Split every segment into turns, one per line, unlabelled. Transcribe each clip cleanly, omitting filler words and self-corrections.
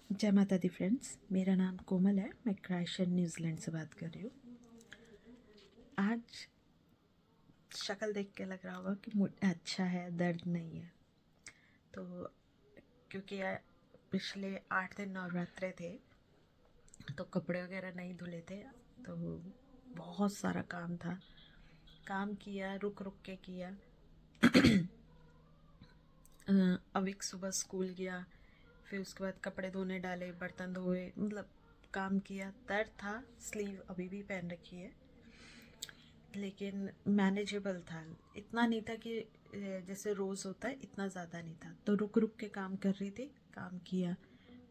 जय माता दी फ्रेंड्स, मेरा नाम कोमल है। मैं क्राइस्टचर्च न्यूजीलैंड से बात कर रही हूँ। आज शक्ल देख के लग रहा होगा कि मूड अच्छा है, दर्द नहीं है। तो क्योंकि पिछले 8 दिन नवरात्रे थे तो कपड़े वगैरह नहीं धुले थे, तो बहुत सारा काम था। काम किया, रुक रुक के किया। अविक सुबह स्कूल गया, फिर उसके बाद कपड़े धोने डाले, बर्तन धोए, मतलब काम किया। दर्द था, स्लीव अभी भी पहन रखी है, लेकिन मैनेजेबल था। इतना नहीं था कि जैसे रोज़ होता है, इतना ज़्यादा नहीं था। तो रुक रुक के काम कर रही थी, काम किया।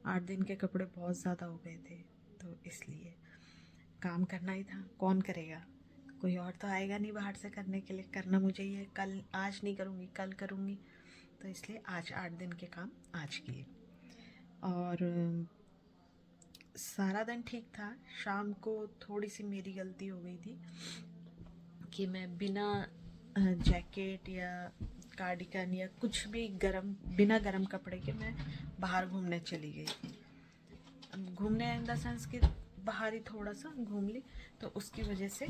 8 दिन के कपड़े बहुत ज़्यादा हो गए थे, तो इसलिए काम करना ही था। कौन करेगा? कोई और तो आएगा नहीं बाहर से करने के लिए। करना मुझे ही है। कल आज नहीं करूँगी, कल करूँगी। तो इसलिए आज 8 दिन के काम आज किए। और सारा दिन ठीक था। शाम को थोड़ी सी मेरी गलती हो गई थी कि मैं बिना जैकेट या कार्डिगन या कुछ भी बिना गरम कपड़े के मैं बाहर घूमने चली गई। घूमने इन द सेंस कि बाहर ही थोड़ा सा घूम ली, तो उसकी वजह से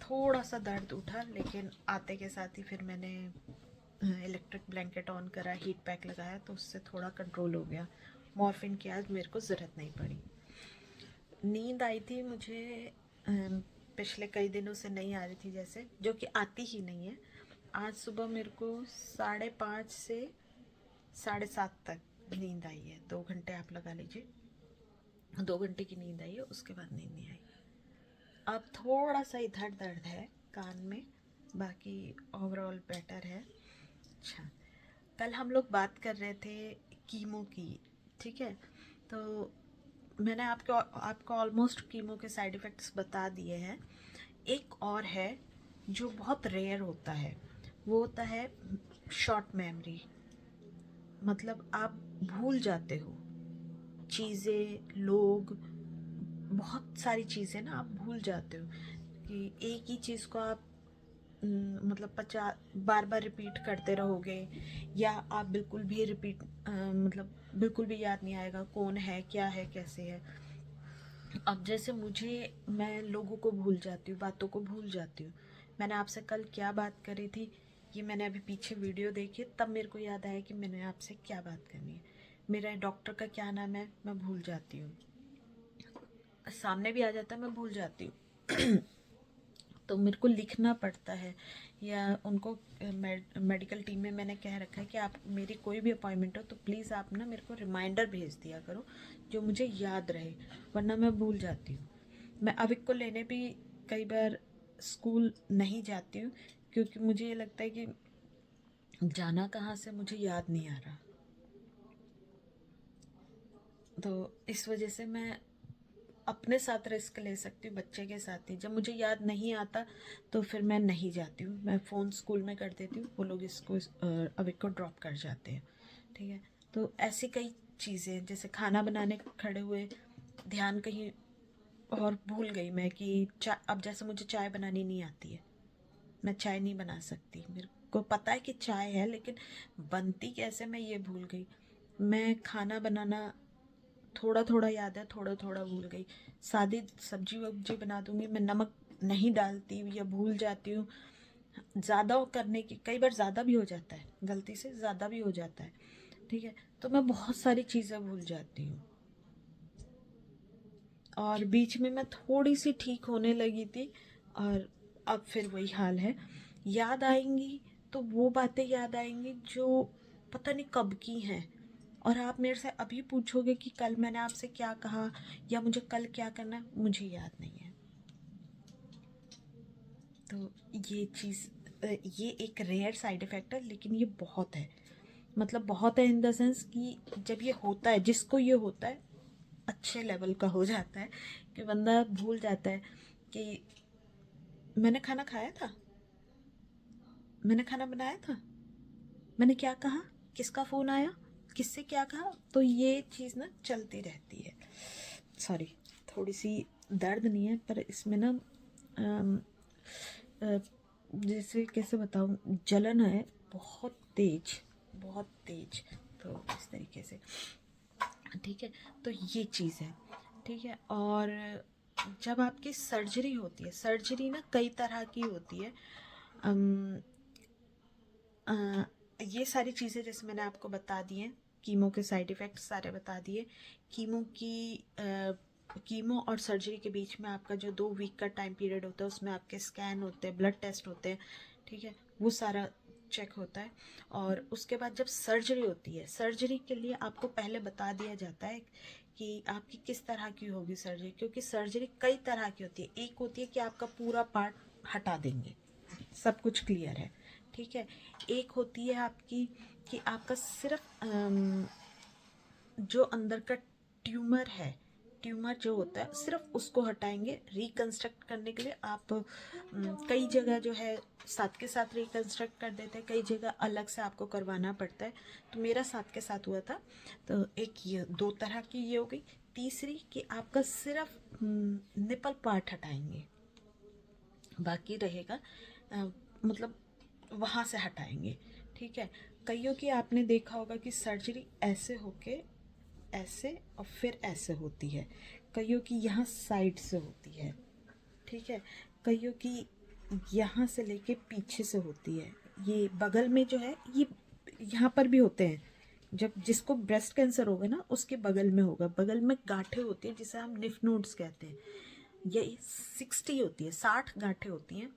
थोड़ा सा दर्द उठा। लेकिन आते के साथ ही फिर मैंने इलेक्ट्रिक ब्लैंकेट ऑन करा, हीट पैक लगाया, तो उससे थोड़ा कंट्रोल हो गया। मॉर्फिन की आज मेरे को ज़रूरत नहीं पड़ी। नींद आई थी मुझे, पिछले कई दिनों से नहीं आ रही थी, जैसे जो कि आती ही नहीं है। आज सुबह मेरे को 5:30 से 7:30 तक नींद आई है। 2 घंटे आप लगा लीजिए, 2 घंटे की नींद आई है, उसके बाद नींद नहीं आई। अब थोड़ा सा इधर दर्द है कान में, बाकी ओवरऑल बेटर है। अच्छा, कल हम लोग बात कर रहे थे कीमो की, ठीक है? तो मैंने आपको ऑलमोस्ट कीमो के साइड इफ़ेक्ट्स बता दिए हैं। एक और है जो बहुत रेयर होता है, वो होता है शॉर्ट मेमोरी। मतलब आप भूल जाते हो चीज़ें, लोग, बहुत सारी चीज़ें ना आप भूल जाते हो। कि एक ही चीज़ को आप मतलब 50 बार रिपीट करते रहोगे, या आप बिल्कुल भी मतलब बिल्कुल भी याद नहीं आएगा कौन है, क्या है, कैसे है। अब जैसे मैं लोगों को भूल जाती हूँ, बातों को भूल जाती हूँ। मैंने आपसे कल क्या बात करी थी, ये मैंने अभी पीछे वीडियो देखी, तब मेरे को याद आया कि मैंने आपसे क्या बात करनी है। मेरा डॉक्टर का क्या नाम है, मैं भूल जाती हूँ। सामने भी आ जाता है, मैं भूल जाती हूँ। तो मेरे को लिखना पड़ता है, या उनको मेडिकल टीम में मैंने कह रखा है कि आप मेरी कोई भी अपॉइंटमेंट हो तो प्लीज़ आप ना मेरे को रिमाइंडर भेज दिया करो, जो मुझे याद रहे, वरना मैं भूल जाती हूँ। मैं अविक को लेने भी कई बार स्कूल नहीं जाती हूँ, क्योंकि मुझे ये लगता है कि जाना कहाँ से मुझे याद नहीं आ रहा। तो इस वजह से मैं अपने साथ रिस्क ले सकती हूँ, बच्चे के साथ ही। जब मुझे याद नहीं आता तो फिर मैं नहीं जाती हूँ। मैं फ़ोन स्कूल में कर देती हूँ, वो लोग इसको अविक को ड्रॉप कर जाते हैं, ठीक है? तो ऐसी कई चीज़ें, जैसे खाना बनाने खड़े हुए ध्यान कहीं और भूल गई मैं कि चाय, अब जैसे मुझे चाय बनानी नहीं आती है, मैं चाय नहीं बना सकती। मेरे को पता है कि चाय है, लेकिन बनती कैसे मैं ये भूल गई। मैं खाना बनाना थोड़ा थोड़ा याद है, थोड़ा थोड़ा भूल गई। सादी सब्जी वब्जी बना दूंगी, मैं नमक नहीं डालती या भूल जाती हूँ। ज़्यादा करने की कई बार ज़्यादा भी हो जाता है, गलती से ज़्यादा भी हो जाता है, ठीक है? तो मैं बहुत सारी चीज़ें भूल जाती हूँ। और बीच में मैं थोड़ी सी ठीक होने लगी थी, और अब फिर वही हाल है। याद आएंगी तो वो बातें याद आएंगी जो पता नहीं कब की हैं, और आप मेरे से अभी पूछोगे कि कल मैंने आपसे क्या कहा या मुझे कल क्या करना है, मुझे याद नहीं है। तो ये चीज़, ये एक रेयर साइड इफ़ेक्ट है, लेकिन ये बहुत है। मतलब बहुत है इन द सेंस कि जब ये होता है, जिसको ये होता है, अच्छे लेवल का हो जाता है कि बंदा भूल जाता है कि मैंने खाना खाया था, मैंने खाना बनाया था, मैंने क्या कहा, किसका फ़ोन आया, किससे क्या कहा। तो ये चीज़ ना चलती रहती है। सॉरी, थोड़ी सी दर्द नहीं है, पर इसमें ना जैसे कैसे बताऊँ, जलन है बहुत तेज, बहुत तेज। तो इस तरीके से ठीक है, तो ये चीज़ है। ठीक है, और जब आपकी सर्जरी होती है, सर्जरी ना कई तरह की होती है। अम, अ, ये सारी चीज़ें जैसे मैंने आपको बता दी हैं, कीमो के साइड इफ़ेक्ट्स सारे बता दिए। कीमो और सर्जरी के बीच में आपका जो 2 वीक का टाइम पीरियड होता है, उसमें आपके स्कैन होते हैं, ब्लड टेस्ट होते हैं। ठीक है, वो सारा चेक होता है। और उसके बाद जब सर्जरी होती है, सर्जरी के लिए आपको पहले बता दिया जाता है कि आपकी किस तरह की होगी सर्जरी, क्योंकि सर्जरी कई तरह की होती है। एक होती है कि आपका पूरा पार्ट हटा देंगे, सब कुछ क्लियर है। ठीक है, एक होती है आपकी कि आपका सिर्फ जो अंदर का ट्यूमर है, ट्यूमर जो होता है सिर्फ उसको हटाएंगे। रिकंस्ट्रक्ट करने के लिए आप कई जगह जो है साथ के साथ रिकंस्ट्रक्ट कर देते हैं, कई जगह अलग से आपको करवाना पड़ता है। तो मेरा साथ के साथ हुआ था। तो एक ये 2 तरह की ये हो गई। तीसरी कि आपका सिर्फ निपल पार्ट हटाएंगे, बाकी रहेगा मतलब वहाँ से हटाएंगे। ठीक है, कईयों की आपने देखा होगा कि सर्जरी ऐसे होके ऐसे और फिर ऐसे होती है, कईयों की यहाँ साइड से होती है। ठीक है, कईयों की यहाँ से लेके पीछे से होती है। ये बगल में जो है, ये यहाँ पर भी होते हैं। जब जिसको ब्रेस्ट कैंसर होगा ना, उसके बगल में होगा, बगल में गांठें होती है जिसे हम निफ नोड्स कहते हैं। ये 60 होती है, 60 गांठें होती हैं।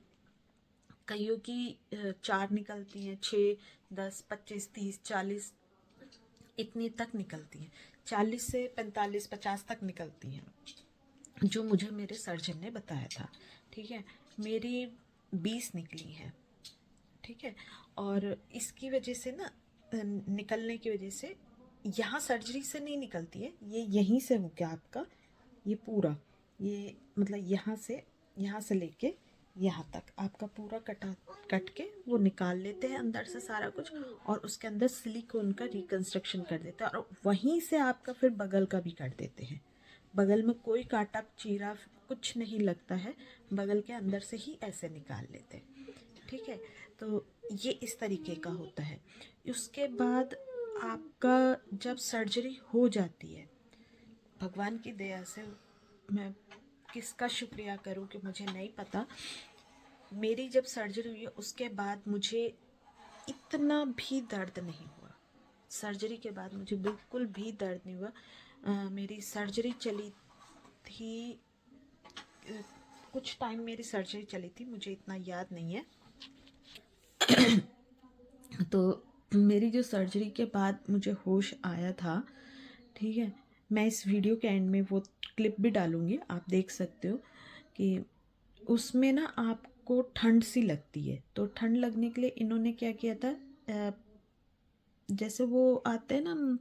कईयों की 4 निकलती हैं, 6, 10, 25, 30, 40 इतनी तक निकलती हैं। 40 से 45, 50 तक निकलती हैं, जो मुझे मेरे सर्जन ने बताया था। ठीक है, मेरी 20 निकली हैं। ठीक है, और इसकी वजह से ना, निकलने की वजह से यहाँ सर्जरी से नहीं निकलती है, ये यहीं से हो गया आपका, ये पूरा, ये मतलब यहाँ से लेके यहाँ तक आपका पूरा कट के वो निकाल लेते हैं अंदर से सारा कुछ, और उसके अंदर सिलिकॉन का रिकंस्ट्रक्शन कर देते हैं, और वहीं से आपका फिर बगल का भी कर देते हैं। बगल में कोई काटा चीरा कुछ नहीं लगता है, बगल के अंदर से ही ऐसे निकाल लेते हैं। ठीक है, तो ये इस तरीके का होता है। उसके बाद आपका जब सर्जरी हो जाती है, भगवान की दया से, मैं किसका शुक्रिया करूं कि मुझे नहीं पता, मेरी जब सर्जरी हुई उसके बाद मुझे इतना भी दर्द नहीं हुआ। सर्जरी के बाद मुझे बिल्कुल भी दर्द नहीं हुआ। मेरी सर्जरी चली थी, कुछ टाइम मेरी सर्जरी चली थी, मुझे इतना याद नहीं है। तो मेरी जो सर्जरी के बाद मुझे होश आया था, ठीक है, मैं इस वीडियो के एंड में वो क्लिप भी डालूंगी, आप देख सकते हो कि उसमें ना आपको ठंड सी लगती है। तो ठंड लगने के लिए इन्होंने क्या किया था, जैसे वो आते हैं ना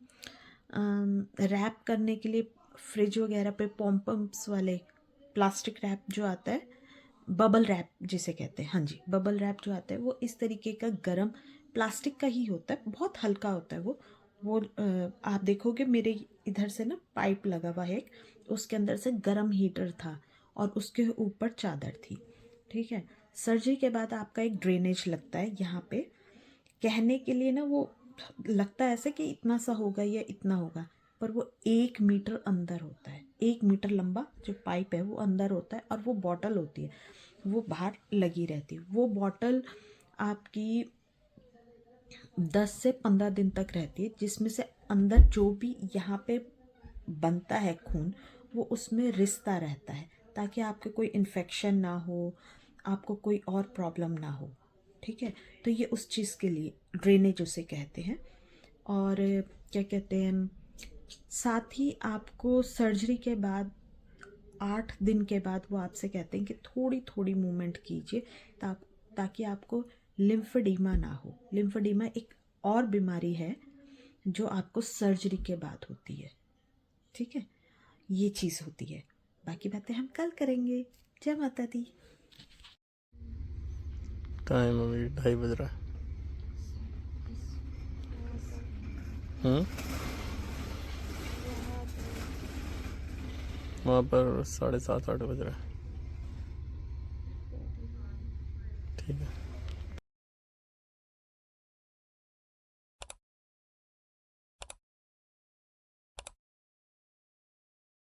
रैप करने के लिए फ्रिज वगैरह पे पॉम्पम्स वाले प्लास्टिक रैप जो आता है, बबल रैप जिसे कहते हैं, हाँ जी, बबल रैप जो आता है वो इस तरीके का गरम प्लास्टिक का ही होता है, बहुत हल्का होता है वो आप देखोगे मेरे इधर से ना पाइप लगा हुआ है एक, उसके अंदर से गरम हीटर था और उसके ऊपर चादर थी। ठीक है, सर्जरी के बाद आपका एक ड्रेनेज लगता है यहाँ पे, कहने के लिए ना वो लगता है ऐसे कि इतना सा होगा या इतना होगा, पर वो 1 मीटर अंदर होता है। 1 मीटर लंबा जो पाइप है वो अंदर होता है, और वो बॉटल होती है, वो बाहर लगी रहती है। वो बॉटल आपकी 10 से 15 दिन तक रहती है, जिसमें से अंदर जो भी यहाँ पे बनता है खून, वो उसमें रिसता रहता है, ताकि आपके कोई इन्फेक्शन ना हो, आपको कोई और प्रॉब्लम ना हो। ठीक है, तो ये उस चीज़ के लिए ड्रेनेज उसे कहते हैं। और क्या कहते हैं, साथ ही आपको सर्जरी के बाद 8 दिन के बाद वो आपसे कहते हैं कि थोड़ी थोड़ी मूवमेंट कीजिए, ताकि आपको लिम्फेडिमा ना हो। लिम्फेडिमा एक और बीमारी है जो आपको सर्जरी के बाद होती है। ठीक है, ये चीज़ होती है, बाकी बातें हम कल करेंगे। जय माता दी।
टाइम अभी 2:30 बज रहा है। वहाँ पर 7:30 8 बज रहा है।